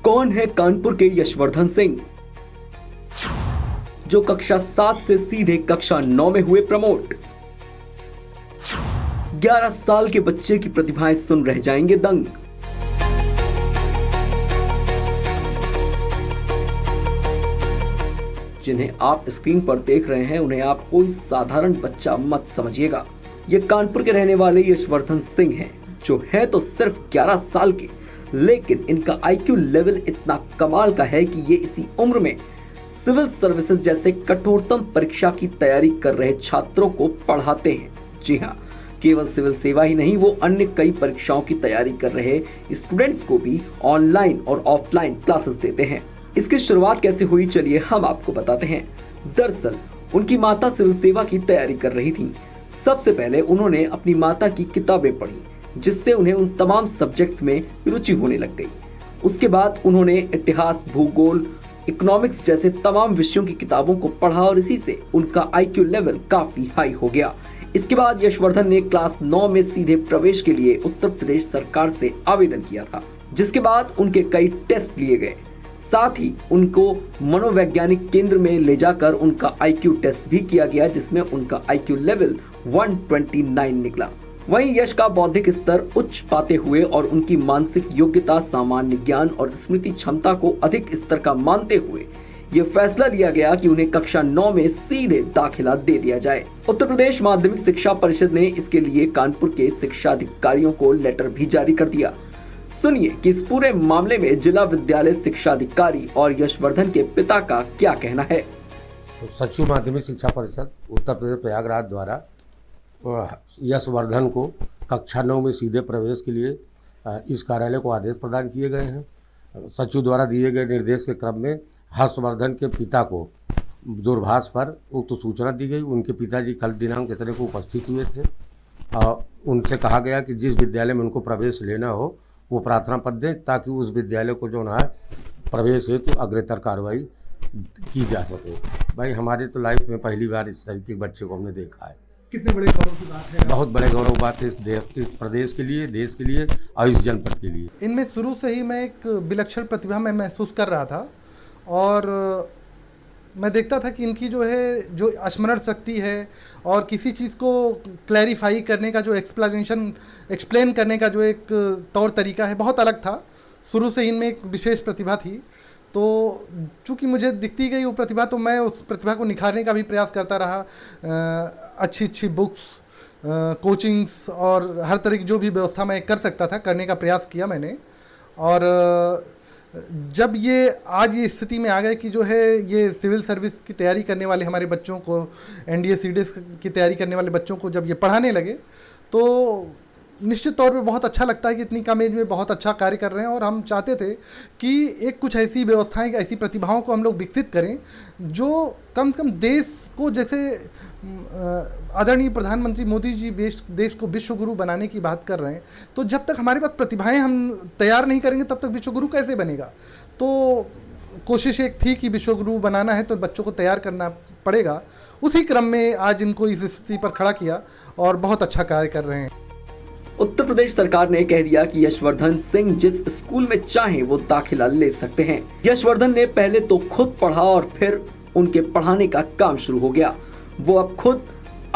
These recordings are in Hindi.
कौन है कानपुर के यशवर्धन सिंह, जो कक्षा 7 से सीधे कक्षा 9 में हुए प्रमोट। 11 साल के बच्चे की प्रतिभाएं सुन रह जाएंगे दंग। जिन्हें आप स्क्रीन पर देख रहे हैं उन्हें आप कोई साधारण बच्चा मत समझिएगा। ये कानपुर के रहने वाले यशवर्धन सिंह हैं, जो है तो सिर्फ 11 साल के, लेकिन इनका IQ लेवल इतना कमाल का है कि ये इसी उम्र में सिविल सर्विसेज जैसे कठोरतम परीक्षा की तैयारी कर रहे छात्रों को पढ़ाते हैं। जी हाँ, केवल सिविल सेवा ही नहीं, वो अन्य कई परीक्षाओं की तैयारी कर रहे स्टूडेंट्स को भी ऑनलाइन और ऑफलाइन क्लासेस देते हैं। इसकी शुरुआत कैसे हुई, चलिए हम आपको बताते हैं। दरअसल उनकी माता सिविल सेवा की तैयारी कर रही थी। सबसे पहले उन्होंने अपनी माता की किताबें पढ़ी, जिससे उन्हें उन तमाम सब्जेक्ट्स में रुचि होने लग गई। उसके बाद उन्होंने इतिहास, भूगोल, इकोनॉमिक्स जैसे तमाम विषयों की किताबों को पढ़ा और इसी से उनका IQ लेवल काफी हाई हो गया। इसके बाद यशवर्धन ने क्लास 9 में सीधे प्रवेश के लिए उत्तर प्रदेश सरकार से आवेदन किया था, जिसके बाद उनके कई टेस्ट लिए गए। साथ ही उनको मनोवैज्ञानिक केंद्र में ले जाकर उनका IQ टेस्ट भी किया गया, जिसमें उनका IQ लेवल 129 निकला। वहीं यश का बौद्धिक स्तर उच्च पाते हुए और उनकी मानसिक योग्यता, सामान्य ज्ञान और स्मृति क्षमता को अधिक स्तर का मानते हुए ये फैसला लिया गया कि उन्हें कक्षा 9 में सीधे दाखिला दे दिया जाए। उत्तर प्रदेश माध्यमिक शिक्षा परिषद ने इसके लिए कानपुर के शिक्षा अधिकारियों को लेटर भी जारी कर दिया। सुनिए कि इस पूरे मामले में जिला विद्यालय शिक्षा अधिकारी और यशवर्धन के पिता का क्या कहना है। सचिव माध्यमिक शिक्षा परिषद उत्तर प्रदेश प्रयागराज द्वारा यशवर्धन को कक्षा 9 में सीधे प्रवेश के लिए इस कार्यालय को आदेश प्रदान किए गए हैं। सचिव द्वारा दिए गए निर्देश के क्रम में हर्षवर्धन के पिता को दूरभाष पर उक्त सूचना दी गई। उनके पिताजी कल दिनांक इतने को उपस्थित हुए थे और उनसे कहा गया कि जिस विद्यालय में उनको प्रवेश लेना हो वो प्रार्थना पत्र दें, ताकि उस विद्यालय को जो है प्रवेश हेतु अग्रतर कार्रवाई की जा सके। भाई हमारे तो लाइफ में पहली बार इस तरीके के बच्चे को हमने देखा है। कितने बड़े गौरव की बात है। बहुत बड़े गौरव बात है इस प्रदेश के लिए, देश के लिए और इस जनपद के लिए। इनमें शुरू से ही मैं एक विलक्षण प्रतिभा मैं महसूस कर रहा था और मैं देखता था कि इनकी जो है जो स्मरण शक्ति है और किसी चीज़ को क्लैरिफाई करने का जो एक्सप्लेन करने का जो एक तौर तरीका है बहुत अलग था। शुरू से इनमें एक विशेष प्रतिभा थी, तो चूँकि मुझे दिखती गई वो प्रतिभा, तो मैं उस प्रतिभा को निखारने का भी प्रयास करता रहा। अच्छी बुक्स, कोचिंग्स और हर तरह की जो भी व्यवस्था मैं कर सकता था करने का प्रयास किया मैंने। और जब ये आज ये स्थिति में आ गए कि जो है ये सिविल सर्विस की तैयारी करने वाले हमारे बच्चों को, NDA CDS की तैयारी करने वाले बच्चों को जब ये पढ़ाने लगे, तो निश्चित तौर पे बहुत अच्छा लगता है कि इतनी कम एज में बहुत अच्छा कार्य कर रहे हैं। और हम चाहते थे कि एक कुछ ऐसी व्यवस्थाएं, ऐसी प्रतिभाओं को हम लोग विकसित करें जो कम से कम देश को, जैसे आदरणीय प्रधानमंत्री मोदी जी देश को विश्व गुरु बनाने की बात कर रहे हैं, तो जब तक हमारे पास प्रतिभाएं हम तैयार नहीं करेंगे तब तक विश्व गुरु कैसे बनेगा। तो कोशिश एक थी कि विश्व गुरु बनाना है तो बच्चों को तैयार करना पड़ेगा। उसी क्रम में आज इनको इस स्थिति पर खड़ा किया और बहुत अच्छा कार्य कर रहे हैं। उत्तर प्रदेश सरकार ने कह दिया कि यशवर्धन सिंह जिस स्कूल में चाहें वो दाखिला ले सकते हैं। यशवर्धन ने पहले तो खुद पढ़ा और फिर उनके पढ़ाने का काम शुरू हो गया। वो अब खुद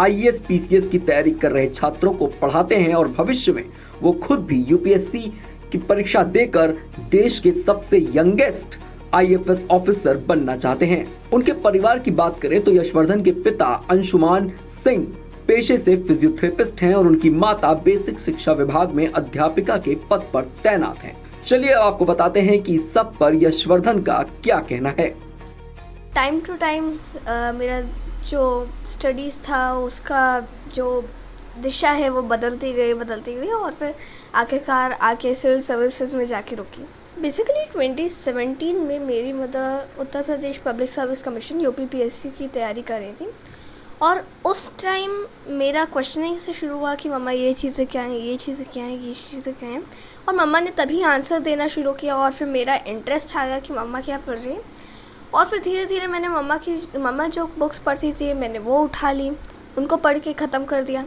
IAS PCS की तैयारी कर रहे छात्रों को पढ़ाते हैं और भविष्य में वो खुद भी UPSC की परीक्षा देकर देश के सबसे यंगेस्ट IFS ऑफिसर बनना चाहते हैं। उनके परिवार की बात करें तो यशवर्धन के पिता अंशुमान सिंह पेशे से फिजियोथेरेपिस्ट हैं और उनकी माता बेसिक शिक्षा विभाग में अध्यापिका के पद पर तैनात हैं। चलिए आपको बताते हैं कि सब पर यशवर्धन का क्या कहना है। टाइम टू टाइम मेरा जो स्टडीज़ था उसका जो दिशा है वो बदलती गई और फिर आखिरकार आके सिविल सर्विसेज में जाके रुकी। बेसिकली 2017 में मेरी mother Uttar Pradesh public service commission UPPSC की तैयारी कर रही थी और उस टाइम मेरा क्वेश्चनिंग से शुरू हुआ कि मम्मा ये चीज़ें क्या हैं, ये चीज़ें क्या हैं, ये चीज़ें क्या हैं, और मम्मा ने तभी आंसर देना शुरू किया और फिर मेरा इंटरेस्ट आ गया कि मम्मा क्या पढ़ रही हैं। और फिर धीरे धीरे मैंने मम्मा जो बुक्स पढ़ती थी मैंने वो उठा ली, उनको पढ़ के ख़त्म कर दिया।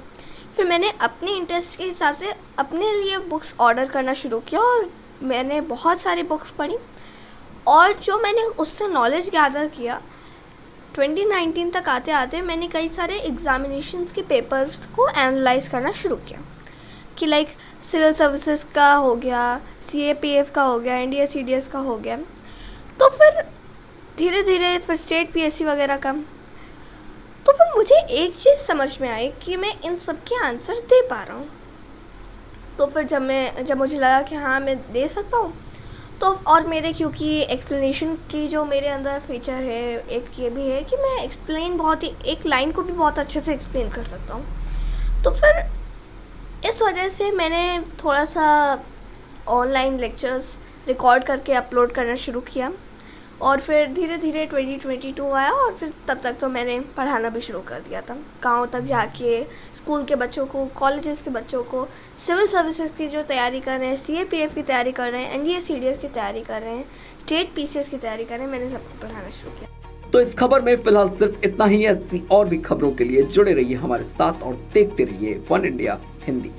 फिर मैंने अपने इंटरेस्ट के हिसाब से अपने लिए बुक्स ऑर्डर करना शुरू किया और मैंने बहुत सारी बुक्स पढ़ी और जो मैंने उससे नॉलेज गैदर किया 2019 तक आते आते मैंने कई सारे एग्जामिनेशंस के पेपर्स को एनालाइज करना शुरू किया कि लाइक सिविल सर्विसेज का हो गया, CAPF का हो गया, NDA CDS का हो गया। तो फिर धीरे धीरे फिर स्टेट PSC वगैरह का। तो फिर मुझे एक चीज़ समझ में आई कि मैं इन सब के आंसर दे पा रहा हूँ। तो फिर जब मुझे लगा कि हाँ मैं दे सकता हूँ, तो और मेरे क्योंकि एक्सप्लेनेशन की जो मेरे अंदर फीचर है, एक ये भी है कि मैं एक्सप्लेन बहुत ही एक लाइन को भी बहुत अच्छे से एक्सप्लेन कर सकता हूँ। तो फिर इस वजह से मैंने थोड़ा सा ऑनलाइन लेक्चर्स रिकॉर्ड करके अपलोड करना शुरू किया और फिर धीरे धीरे 2022 आया और फिर तब तक तो मैंने पढ़ाना भी शुरू कर दिया था। गाँव तक जाके स्कूल के बच्चों को, कॉलेजेस के बच्चों को, सिविल सर्विसेज की जो तैयारी कर रहे हैं, CAPF की तैयारी कर रहे हैं, NDA CDS की तैयारी कर रहे हैं, स्टेट PCS की तैयारी कर रहे हैं, मैंने सबको पढ़ाना शुरू किया। तो इस खबर में फिलहाल सिर्फ इतना ही। ऐसी और भी खबरों के लिए जुड़े रहिए हमारे साथ और देखते रहिए वन इंडिया हिंदी।